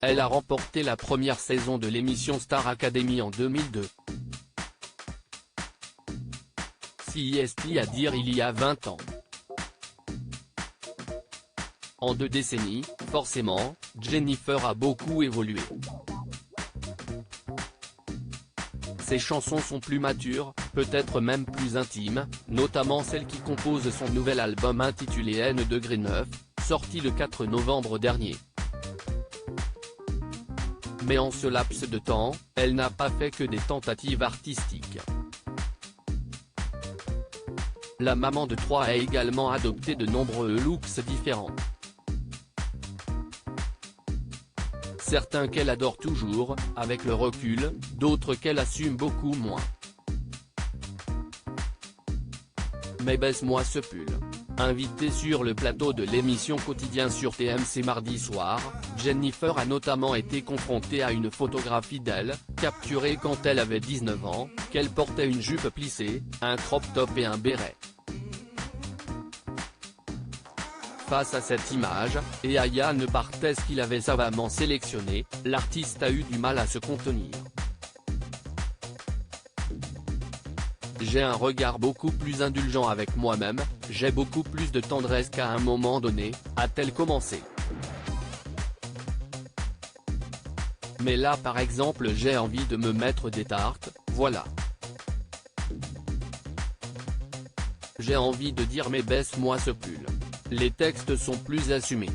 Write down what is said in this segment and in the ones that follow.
Elle a remporté la première saison de l'émission Star Academy en 2002. Si est-il à dire il y a 20 ans. En 2 décennies, forcément, Jennifer a beaucoup évolué. Ses chansons sont plus matures, peut-être même plus intimes, notamment celle qui compose son nouvel album intitulé N°9, sorti le 4 novembre dernier. Mais en ce laps de temps, elle n'a pas fait que des tentatives artistiques. La maman de 3 a également adopté de nombreux looks différents. Certains qu'elle adore toujours, avec le recul, d'autres qu'elle assume beaucoup moins. Mais baisse-moi ce pull. Invitée sur le plateau de l'émission Quotidien sur TMC mardi soir, Jennifer a notamment été confrontée à une photographie d'elle, capturée quand elle avait 19 ans, qu'elle portait une jupe plissée, un crop top et un béret. Face à cette image, et à Yann Barthès qu'il avait savamment sélectionné, l'artiste a eu du mal à se contenir. J'ai un regard beaucoup plus indulgent avec moi-même, j'ai beaucoup plus de tendresse qu'à un moment donné, a-t-elle commencé. Mais là par exemple j'ai envie de me mettre des tartes, voilà. J'ai envie de dire mais baisse-moi ce pull. Les textes sont plus assumés.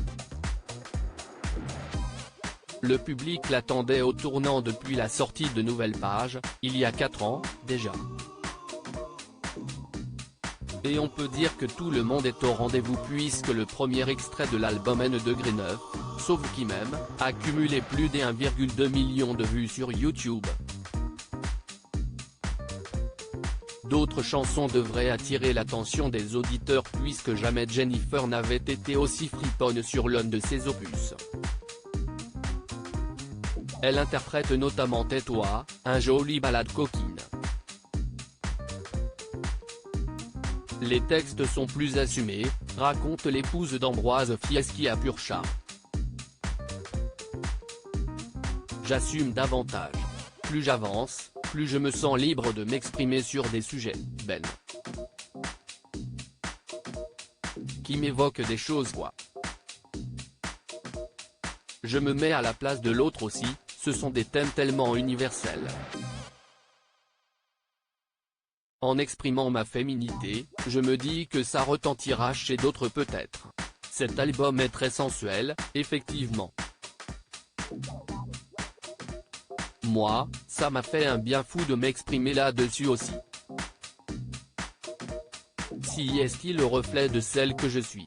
Le public l'attendait au tournant depuis la sortie de Nouvelle Page, il y a 4 ans, déjà. Et on peut dire que tout le monde est au rendez-vous puisque le premier extrait de l'album N°9, sauf qui même, a cumulé plus d'1,2 million de vues sur YouTube. D'autres chansons devraient attirer l'attention des auditeurs puisque jamais Jennifer n'avait été aussi friponne sur l'un de ses opus. Elle interprète notamment Tais-toi, un joli ballade coquine. Les textes sont plus assumés, raconte l'épouse d'Ambroise Fieschi à Purchat. J'assume davantage. Plus j'avance, plus je me sens libre de m'exprimer sur des sujets, Ben. Qui m'évoquent des choses quoi. Je me mets à la place de l'autre aussi, ce sont des thèmes tellement universels. En exprimant ma féminité, je me dis que ça retentira chez d'autres peut-être. Cet album est très sensuel, effectivement. Moi, ça m'a fait un bien fou de m'exprimer là-dessus aussi. Si est-il le reflet de celle que je suis.